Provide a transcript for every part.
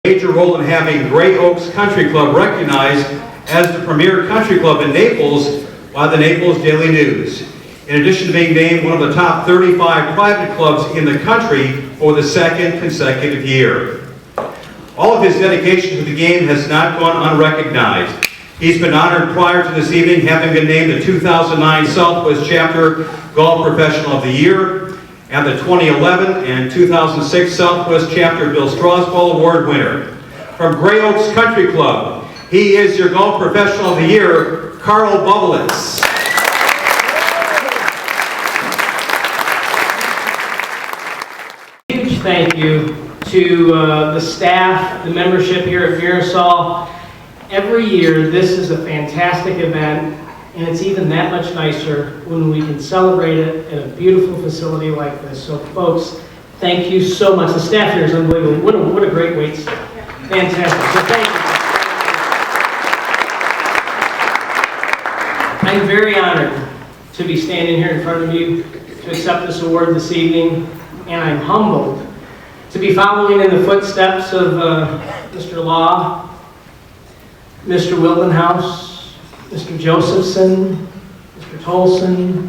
Major role in having Gray Oaks Country Club recognized as the premier country club in Naples by the Naples Daily News. In addition to being named one of the top 35 private clubs in the country for the second consecutive year. All of his dedication to the game has not gone unrecognized. He's been honored prior to this evening, having been named the 2009 Southwest Chapter Golf Professional of the Year and the 2011 and 2006 Southwest Chapter Bill Strasball Award winner. From Gray Oaks Country Club, he is your Golf Professional of the Year, Karl Bublitz. Huge thank you to the staff, the membership here at Mirasol. Every year, this is a fantastic event, and it's even that much nicer when we can celebrate it at a beautiful facility like this. So, folks, thank you so much. The staff here is unbelievable. What a great wait staff. Fantastic. So, thank you. I'm very honored to be standing here in front of you to accept this award this evening, and I'm humbled to be following in the footsteps of Mr. Law, Mr. Wildenhouse, Mr. Josephson, Mr. Tolson,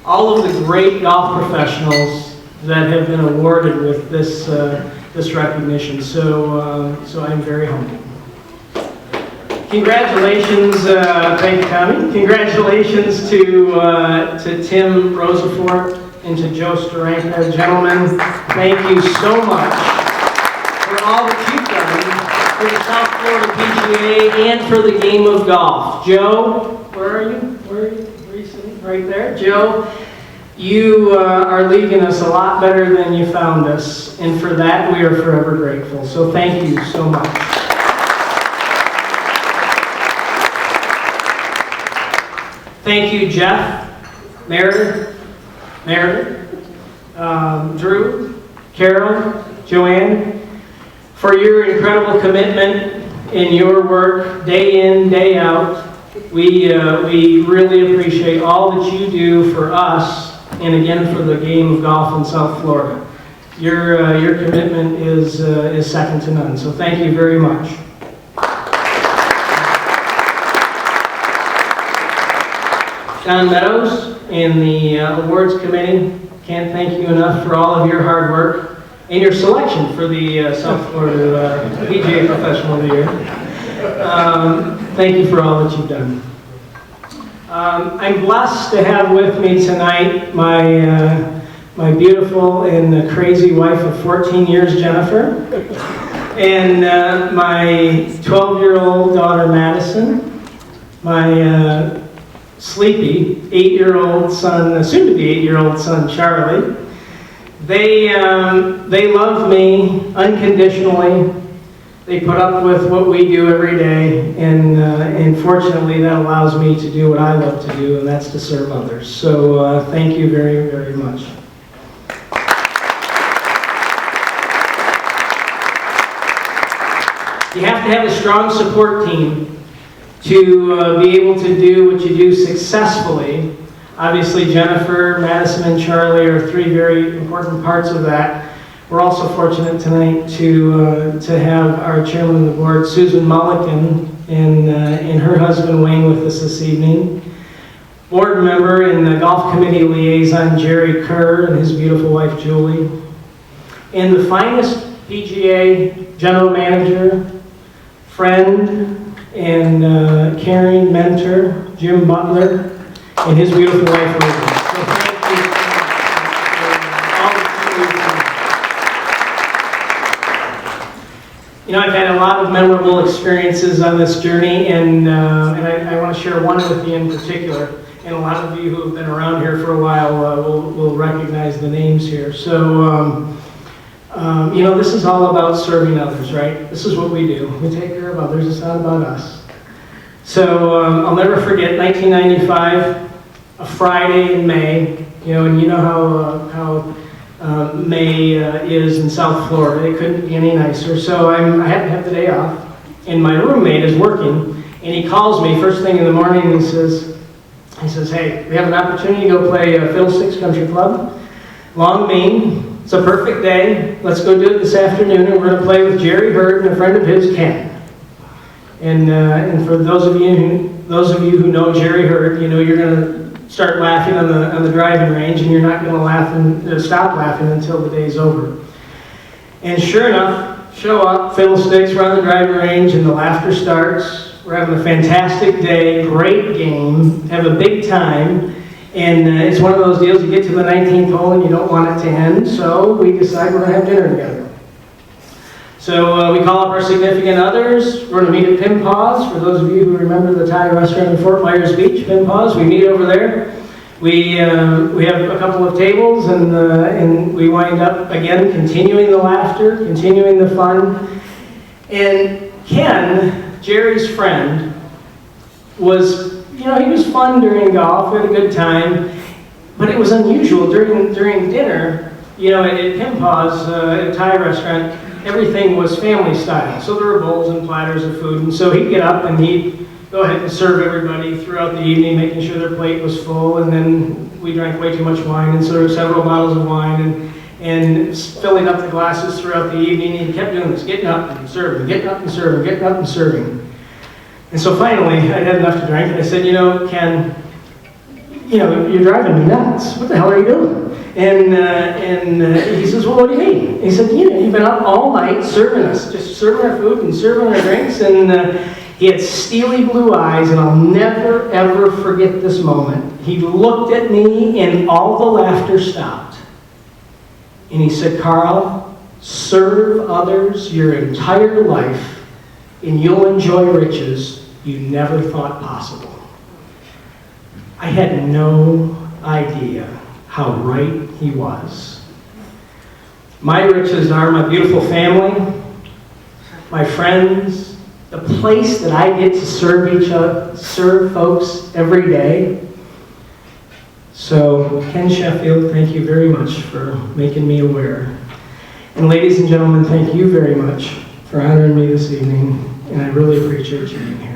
all of the great golf professionals that have been awarded with this recognition. So I'm very humbled. Congratulations, thank you, Tommy. Congratulations to Tim Rosafort and to Joe Steranka. Gentlemen, thank you so much for all that you've done for the South Florida PGA and for the game of golf. Joe, where are you? Where are you sitting? Right there. Joe, you are leaving us a lot better than you found us, and for that we are forever grateful. So thank you so much. Thank you, Jeff, Meredith, Drew, Carol, Joanne, for your incredible commitment in your work day in, day out. We really appreciate all that you do for us and again for the game of golf in South Florida. Your commitment is second to none, so thank you very much. John Meadows and the awards committee, can't thank you enough for all of your hard work and your selection for the South Florida PGA Professional of the Year. Thank you for all that you've done. I'm blessed to have with me tonight my beautiful and crazy wife of 14 years, Jennifer, and my 12-year-old daughter, Madison, my sleepy 8-year-old son, soon-to-be 8-year-old son, Charlie. They love me unconditionally. They put up with what we do every day, and fortunately that allows me to do what I love to do, and that's to serve others. So thank you very, very much. You have to have a strong support team to be able to do what you do successfully. Obviously, Jennifer, Madison, and Charlie are three very important parts of that. We're also fortunate tonight to have our chairman of the board, Susan Mulliken, and her husband, Wayne, with us this evening. Board member and the golf committee liaison, Jerry Kerr, and his beautiful wife, Julie. And the finest PGA general manager, friend, and caring mentor, Jim Butler, and his beautiful wife, Ruby. So thank you for all that you do. You know, I've had a lot of memorable experiences on this journey, and I want to share one with you in particular. And a lot of you who have been around here for a while will recognize the names here. So, you know, this is all about serving others, right? This is what we do. We take care of others. It's not about us. So I'll never forget 1995, a Friday in May. You know, and you know how May is in South Florida. It couldn't be any nicer. So I had to have the day off, and my roommate is working, and he calls me first thing in the morning. And he says, "Hey, we have an opportunity to go play Fiddlesticks Country Club, Long Bean. It's a perfect day. Let's go do it this afternoon, and we're going to play with Jerry Hurd and a friend of his, Ken. And for those of you who know Jerry Hurd, you know you're going to start laughing on the driving range, and you're not going to stop laughing until the day's over. And sure enough, show up, fiddlesticks, we're on the driving range, and the laughter starts. We're having a fantastic day, great game, have a big time. And it's one of those deals, you get to the 19th hole and you don't want it to end, so we decide we're going to have dinner together. So we call up our significant others. We're going to meet at Pim Paw's. For those of you who remember the Thai restaurant in Fort Myers Beach, Pim Paw's, we meet over there. We have a couple of tables, and we wind up, again, continuing the laughter, continuing the fun. And Ken, Jerry's friend, was... he was fun during golf, we had a good time, but it was unusual during dinner, at Pim Paw's, at a Thai restaurant, everything was family style. So there were bowls and platters of food, and so he'd get up and he'd go ahead and serve everybody throughout the evening, making sure their plate was full, and then we drank way too much wine, and so there were several bottles of wine, and filling up the glasses throughout the evening, and he kept doing this, getting up and serving, getting up and serving, getting up and serving. And so finally, I had enough to drink, and I said, Ken, you're driving me nuts. What the hell are you doing? And he says, well, what do you mean? He said, you've been up all night serving us, just serving our food and serving our drinks. And he had steely blue eyes, and I'll never, ever forget this moment. He looked at me, and all the laughter stopped. And he said, Karl, serve others your entire life, and you'll enjoy riches you never thought possible. I had no idea how right he was. My riches are my beautiful family, my friends, the place that I get to serve folks every day. So, Ken Sheffield, thank you very much for making me aware. And ladies and gentlemen, thank you very much for honoring me this evening, and I really appreciate you being here.